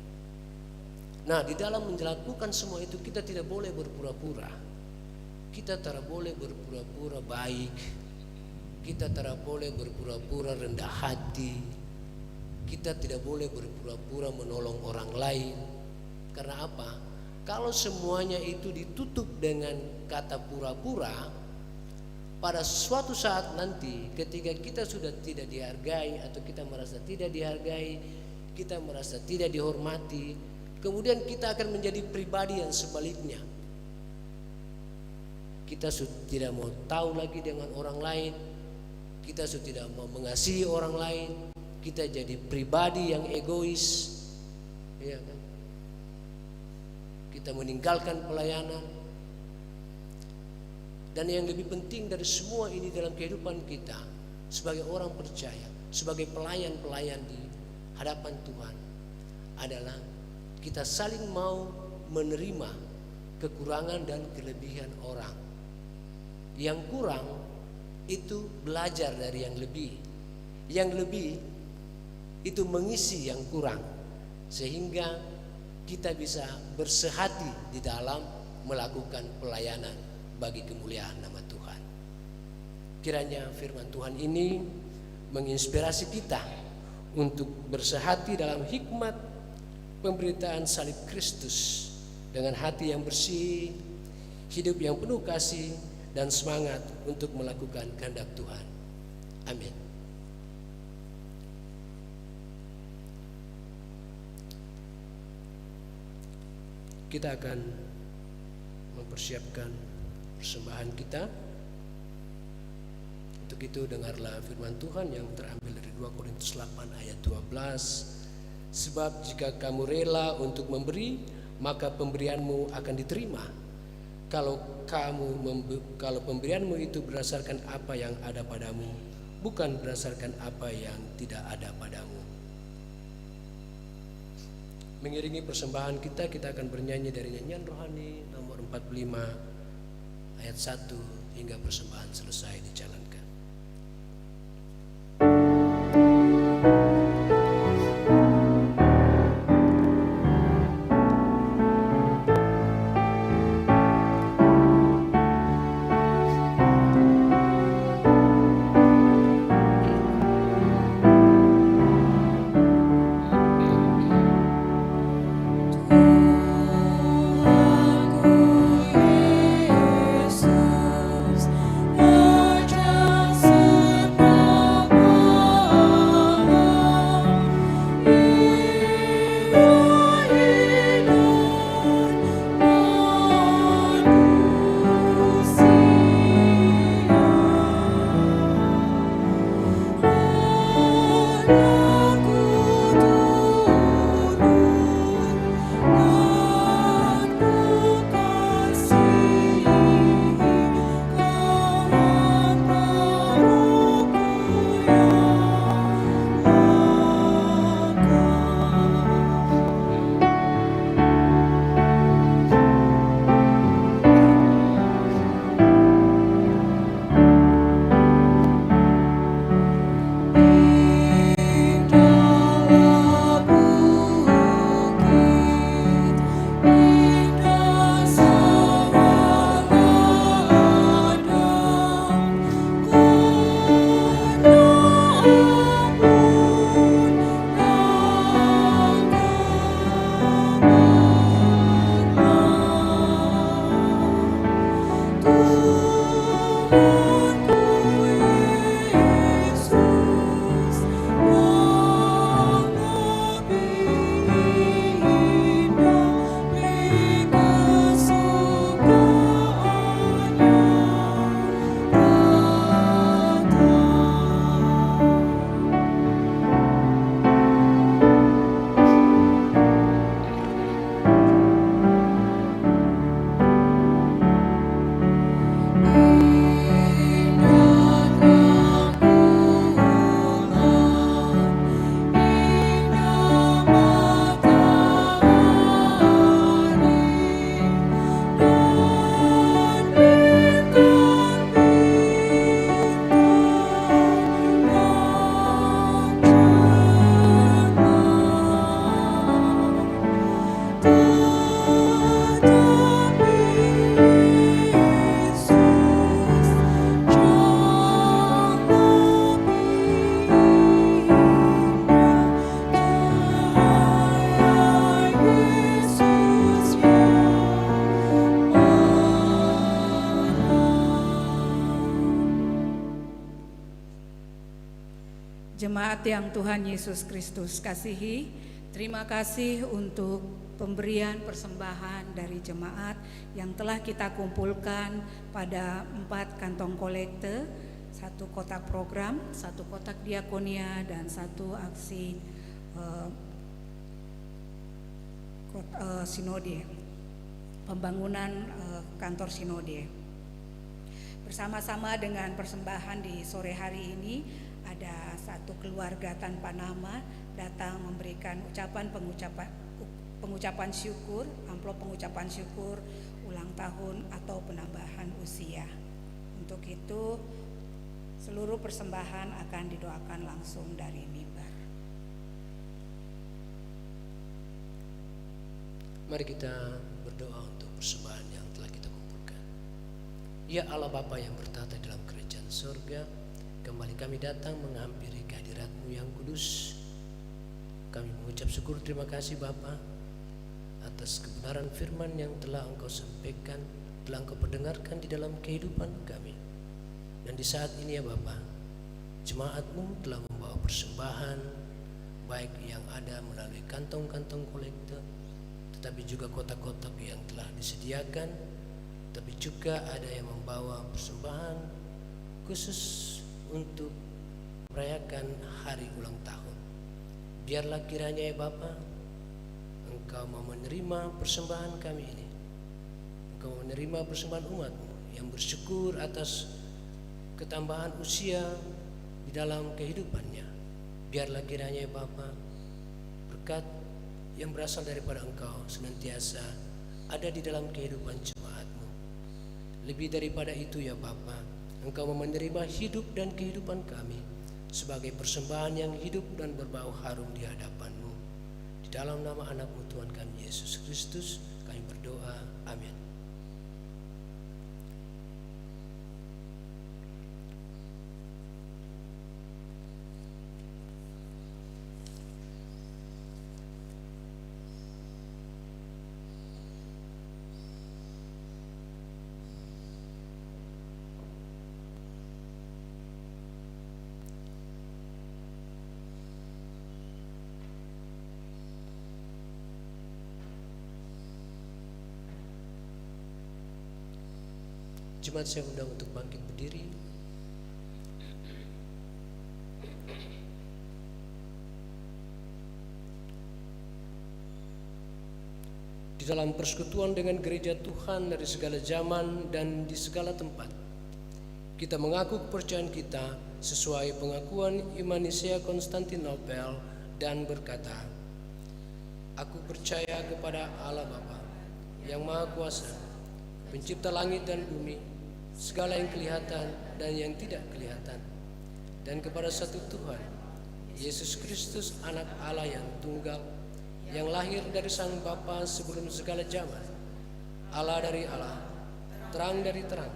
Nah, di dalam melakukan semua itu kita tidak boleh berpura-pura. Kita tidak boleh berpura-pura baik. Kita tidak boleh berpura-pura rendah hati. Kita tidak boleh berpura-pura menolong orang lain. Karena apa? Kalau semuanya itu ditutup dengan kata pura-pura, pada suatu saat nanti ketika kita sudah tidak dihargai atau kita merasa tidak dihargai, kita merasa tidak dihormati, kemudian kita akan menjadi pribadi yang sebaliknya. Kita sudah tidak mau tahu lagi dengan orang lain. Kita sudah tidak mau mengasihi orang lain. Kita jadi pribadi yang egois, ya kan? Kita meninggalkan pelayanan. Dan yang lebih penting dari semua ini dalam kehidupan kita sebagai orang percaya, sebagai pelayan-pelayan di hadapan Tuhan, adalah kita saling mau menerima kekurangan dan kelebihan orang. Yang kurang itu belajar dari yang lebih. Yang lebih itu mengisi yang kurang, sehingga kita bisa bersehati di dalam melakukan pelayanan bagi kemuliaan nama Tuhan. Kiranya firman Tuhan ini menginspirasi kita untuk bersehati dalam hikmat pemberitaan salib Kristus dengan hati yang bersih, hidup yang penuh kasih, dan semangat untuk melakukan kehendak Tuhan. Amin. Kita akan mempersiapkan persembahan kita. Untuk itu dengarlah firman Tuhan yang terambil dari 2 Korintus 8 ayat 12. Sebab jika kamu rela untuk memberi, maka pemberianmu akan diterima. Kalau pemberianmu itu berdasarkan apa yang ada padamu, bukan berdasarkan apa yang tidak ada padamu. Mengiringi persembahan kita akan bernyanyi dari nyanyian rohani nomor 45 ayat 1 hingga persembahan selesai dijalankan. Tuhan ku Jemaat yang Tuhan Yesus Kristus kasihi, terima kasih untuk pemberian persembahan dari jemaat yang telah kita kumpulkan pada 4 kantong kolekte, 1 kotak program, 1 kotak diakonia, dan 1 aksi sinode, pembangunan kantor sinode. Bersama-sama dengan persembahan di sore hari ini, ada 1 keluarga tanpa nama datang memberikan pengucapan syukur, amplop pengucapan syukur ulang tahun atau penambahan usia. Untuk itu seluruh persembahan akan didoakan langsung dari mimbar. Mari kita berdoa untuk persembahan yang telah kita kumpulkan. Ya Allah Bapa yang bertata dalam kerajaan surga, kembali kami datang menghampiri kehadirat-Mu yang kudus. Kami mengucap syukur terima kasih Bapa atas kebenaran firman yang telah Engkau sampaikan, telah Engkau perdengarkan di dalam kehidupan kami. Dan di saat ini ya Bapa, jemaat-Mu telah membawa persembahan, baik yang ada melalui kantong-kantong kolekte, tetapi juga kotak-kotak yang telah disediakan, tapi juga ada yang membawa persembahan khusus untuk merayakan hari ulang tahun. Biarlah kiranya ya Bapa, Engkau mau menerima persembahan kami ini. Engkau menerima persembahan umat-Mu yang bersyukur atas ketambahan usia di dalam kehidupannya. Biarlah kiranya ya Bapa, berkat yang berasal daripada Engkau senantiasa ada di dalam kehidupan jemaat-Mu. Lebih daripada itu ya Bapa, Engkau mau menerima hidup dan kehidupan kami sebagai persembahan yang hidup dan berbau harum di hadapan-Mu. Di dalam nama anak-Mu Tuhan kami Yesus Kristus kami berdoa, amin. Jemaat saya undang untuk bangkit berdiri. Di dalam persekutuan dengan gereja Tuhan dari segala zaman dan di segala tempat, kita mengaku kepercayaan kita sesuai pengakuan iman Nicea Konstantinopel dan berkata, Aku percaya kepada Allah Bapa yang Maha Kuasa, Pencipta langit dan bumi, segala yang kelihatan dan yang tidak kelihatan, dan kepada satu Tuhan, Yesus Kristus anak Allah yang tunggal, yang lahir dari Sang Bapa sebelum segala zaman, Allah dari Allah, terang dari terang,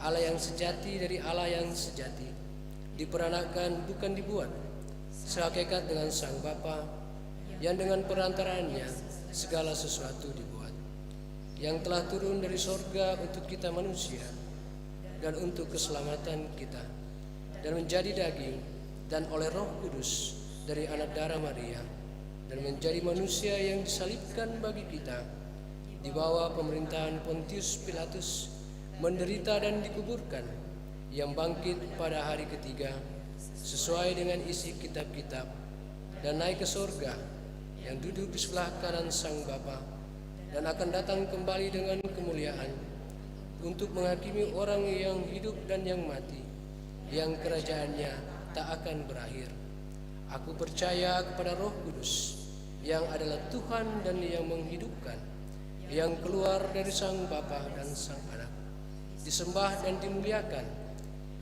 Allah yang sejati dari Allah yang sejati, diperanakan bukan dibuat, sehakikat dengan Sang Bapa, yang dengan perantaraannya segala sesuatu dibuat, yang telah turun dari sorga untuk kita manusia dan untuk keselamatan kita, dan menjadi daging dan oleh Roh Kudus dari anak darah Maria, dan menjadi manusia yang disalibkan bagi kita, di bawah pemerintahan Pontius Pilatus, menderita dan dikuburkan, yang bangkit pada hari ketiga sesuai dengan isi kitab-kitab, dan naik ke sorga, yang duduk di sebelah kanan Sang Bapa, dan akan datang kembali dengan kemuliaan untuk menghakimi orang yang hidup dan yang mati, yang kerajaannya tak akan berakhir. Aku percaya kepada Roh Kudus, yang adalah Tuhan dan yang menghidupkan, yang keluar dari Sang Bapa dan Sang Anak, disembah dan dimuliakan,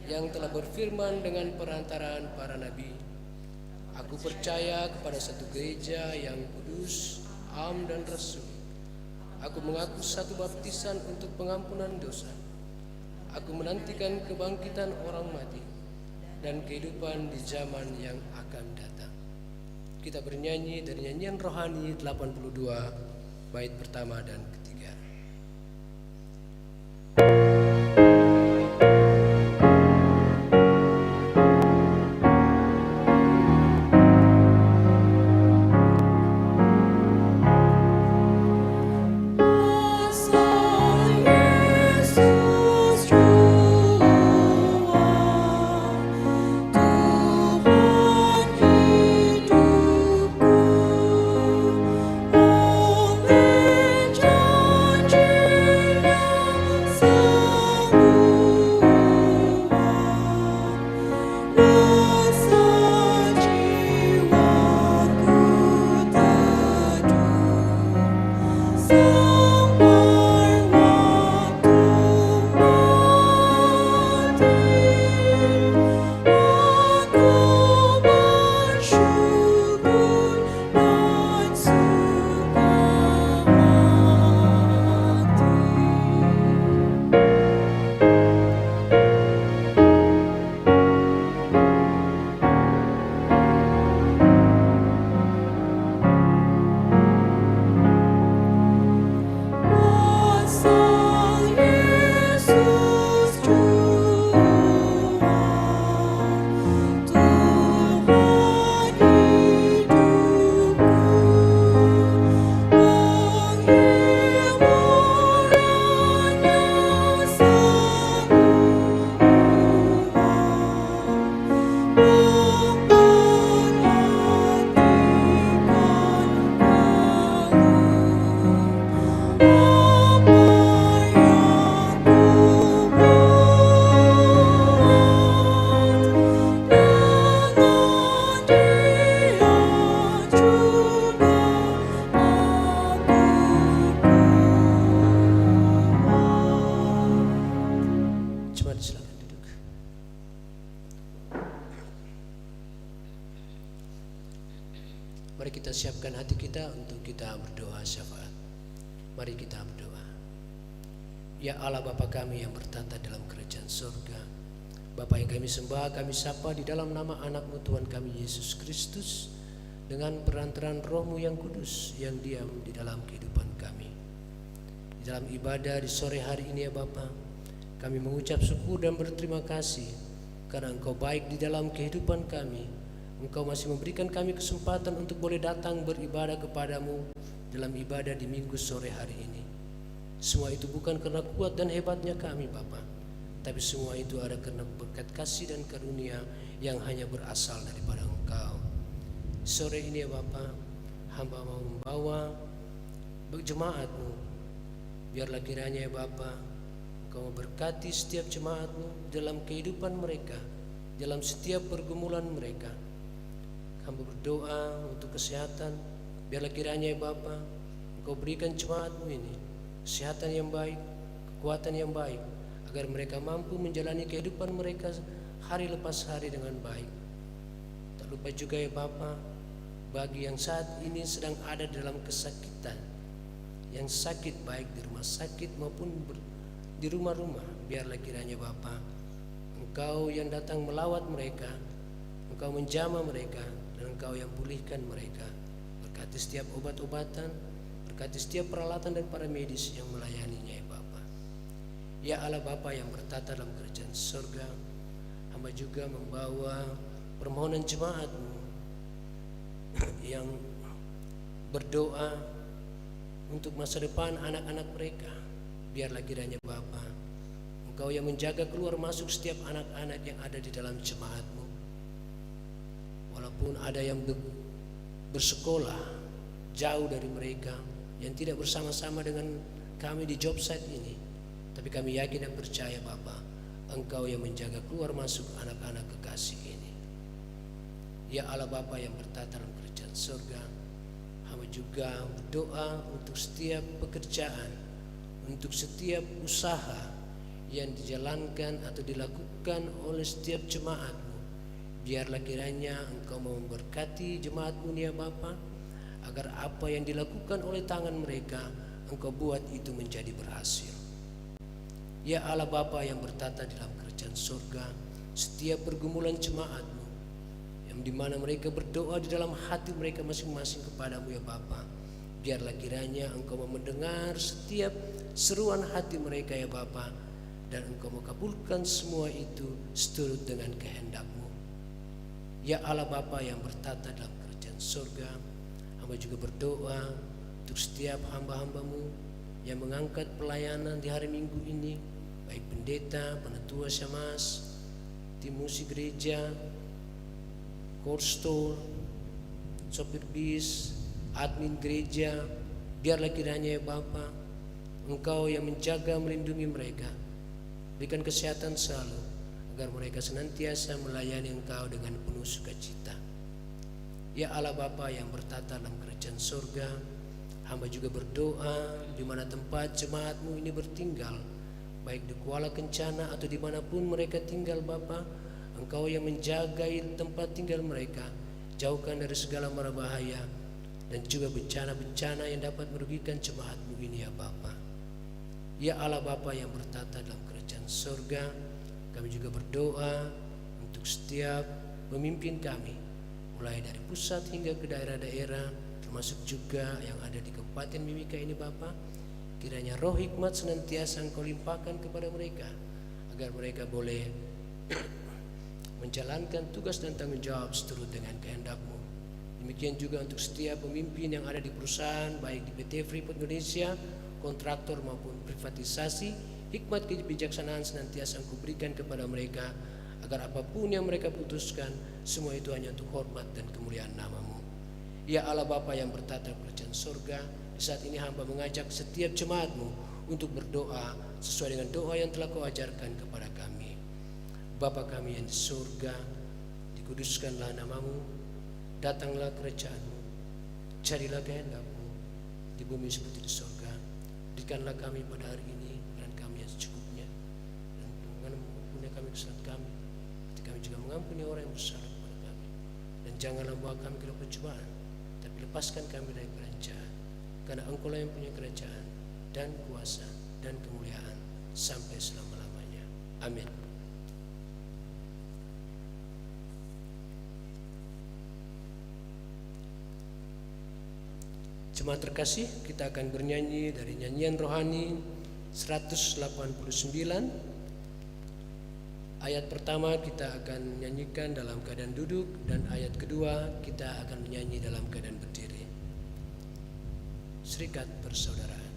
yang telah berfirman dengan perantaraan para nabi. Aku percaya kepada satu gereja yang kudus, am dan rasul. Aku mengaku satu baptisan untuk pengampunan dosa. Aku menantikan kebangkitan orang mati dan kehidupan di zaman yang akan datang. Kita bernyanyi dari nyanyian rohani 82, bait pertama dan ketiga. Mari kita siapkan hati kita untuk kita berdoa syafaat. Mari kita berdoa. Ya Allah Bapa kami yang bertata dalam kerajaan surga, Bapa yang kami sembah, kami sapa di dalam nama anak-Mu Tuhan kami Yesus Kristus, dengan perantaraan Roh-Mu yang kudus yang diam di dalam kehidupan kami. Di dalam ibadah di sore hari ini ya Bapa, kami mengucap syukur dan berterima kasih karena Engkau baik di dalam kehidupan kami. Engkau masih memberikan kami kesempatan untuk boleh datang beribadah kepadamu dalam ibadah di minggu sore hari ini. Semua itu bukan karena kuat dan hebatnya kami Bapa, tapi semua itu ada karena berkat kasih dan karunia yang hanya berasal daripada Engkau. Sore ini ya Bapa, hamba mau membawa jemaat-Mu. Biarlah kiranya ya Bapa, Engkau memberkati setiap jemaat-Mu dalam kehidupan mereka, dalam setiap pergumulan mereka. Hamba berdoa untuk kesehatan. Biarlah kiranya ya Bapa, Engkau berikan jemaat-Mu ini kesehatan yang baik, kekuatan yang baik, agar mereka mampu menjalani kehidupan mereka hari lepas hari dengan baik. Tak lupa juga ya Bapa, bagi yang saat ini sedang ada dalam kesakitan, yang sakit baik di rumah sakit maupun di rumah-rumah, biarlah kiranya Bapa, Engkau yang datang melawat mereka, Engkau menjamah mereka, dan Engkau yang pulihkan mereka. Berkati setiap obat-obatan, berkati setiap peralatan dan para medis yang melayaninya ya Bapa. Ya Allah Bapa yang bertata dalam kerajaan surga, hamba juga membawa permohonan jemaat-Mu yang berdoa untuk masa depan anak-anak mereka. Biarlah kiranya Bapa, Engkau yang menjaga keluar masuk setiap anak-anak yang ada di dalam jemaat-Mu. Walaupun ada yang bersekolah jauh dari mereka, yang tidak bersama-sama dengan kami di job site ini, tapi kami yakin dan percaya Bapa, Engkau yang menjaga keluar masuk anak-anak kekasih ini. Ya Allah Bapa yang bertata dalam kerajaan surga, hamba juga berdoa untuk setiap pekerjaan, untuk setiap usaha yang dijalankan atau dilakukan oleh setiap jemaat-Mu. Biarlah kiranya Engkau mau memberkati jemaat-Mu ya Bapa, agar apa yang dilakukan oleh tangan mereka Engkau buat itu menjadi berhasil. Ya Allah Bapa yang bertata di dalam kerajaan surga, setiap pergumulan jemaat-Mu yang dimana mereka berdoa di dalam hati mereka masing-masing kepadamu ya Bapa, biarlah kiranya Engkau mendengar setiap seruan hati mereka ya Bapa, dan Engkau mengabulkan semua itu seturut dengan kehendak-Mu. Ya Allah Bapa yang bertata dalam kerajaan surga, hamba juga berdoa untuk setiap hamba-hamba-Mu yang mengangkat pelayanan di hari Minggu ini, baik pendeta, penatua syamas, tim musik gereja, konstor, sopir bis, admin gereja. Biarlah kiranya ya Bapa, Engkau yang menjaga melindungi mereka, berikan kesehatan selalu, agar mereka senantiasa melayani Engkau dengan penuh sukacita. Ya Allah Bapa yang bertata dalam kerajaan surga, hamba juga berdoa di mana tempat jemaat-Mu ini bertinggal, baik di Kuala Kencana atau dimanapun mereka tinggal Bapa, Engkau yang menjaga tempat tinggal mereka, jauhkan dari segala mara bahaya dan juga bencana-bencana yang dapat merugikan jemaat-Mu ini ya Bapa. Ya Allah Bapa yang bertata dalam kerajaan surga, kami juga berdoa untuk setiap pemimpin kami, mulai dari pusat hingga ke daerah-daerah, termasuk juga yang ada di Kabupaten Mimika ini Bapa. Kiranya roh hikmat senantiasa Engkau limpahkan kepada mereka, agar mereka boleh menjalankan tugas dan tanggung jawab seturut dengan kehendak-Mu. Demikian juga untuk setiap pemimpin yang ada di perusahaan, baik di PT Freeport Indonesia, kontraktor maupun privatisasi, hikmat kebijaksanaan senantiasa Engkau berikan kepada mereka, agar apapun yang mereka putuskan, semua itu hanya untuk hormat dan kemuliaan nama-Mu. Ya Allah Bapa yang bertata kerajaan surga, di saat ini hamba mengajak setiap jemaat-Mu untuk berdoa sesuai dengan doa yang telah Kau ajarkan kepada kami. Bapa kami yang di surga, dikuduskanlah nama-Mu, datanglah kerajaan-Mu, jadilah kehendak-Mu di bumi seperti di surga. Berikanlah kami pada hari ini dan kami yang secukupnya, dan mengampuni kami kesalahan kami, seperti kami juga mengampuni orang yang bersalah kepada kami. Dan janganlah membawa kami ke dalam pencobaan, tapi lepaskan kami dari keranjaan, karena Engkau lah yang punya kerajaan dan kuasa dan kemuliaan sampai selama-lamanya. Amin. Jemaat terkasih, kita akan bernyanyi dari nyanyian rohani 189. Ayat pertama kita akan menyanyikan dalam keadaan duduk, dan ayat kedua kita akan menyanyi dalam keadaan berdiri. Serikat persaudaraan.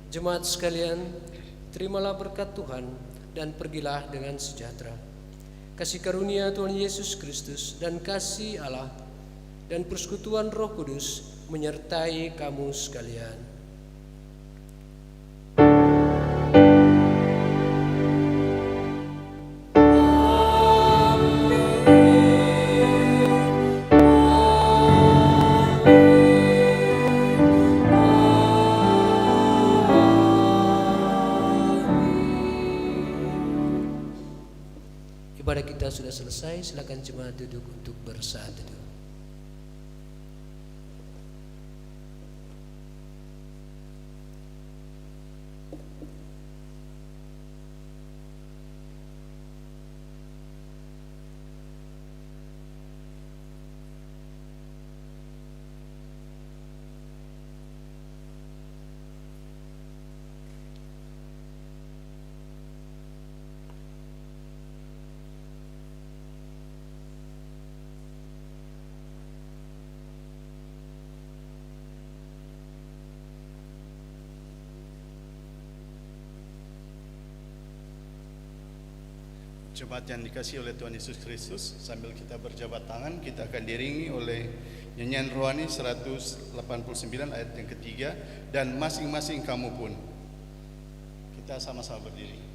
Jemaat sekalian, terimalah berkat Tuhan dan pergilah dengan sejahtera. Kasih karunia Tuhan Yesus Kristus dan kasih Allah dan persekutuan Roh Kudus menyertai kamu sekalian. Ibadah kita sudah selesai, silakan jemaat duduk untuk bersaat teduh. Jemaat yang dikasihi oleh Tuhan Yesus Kristus, sambil kita berjabat tangan, kita akan diiringi oleh nyanyian rohani 189 ayat yang ketiga, dan masing-masing kamu pun. Kita sama-sama berdiri.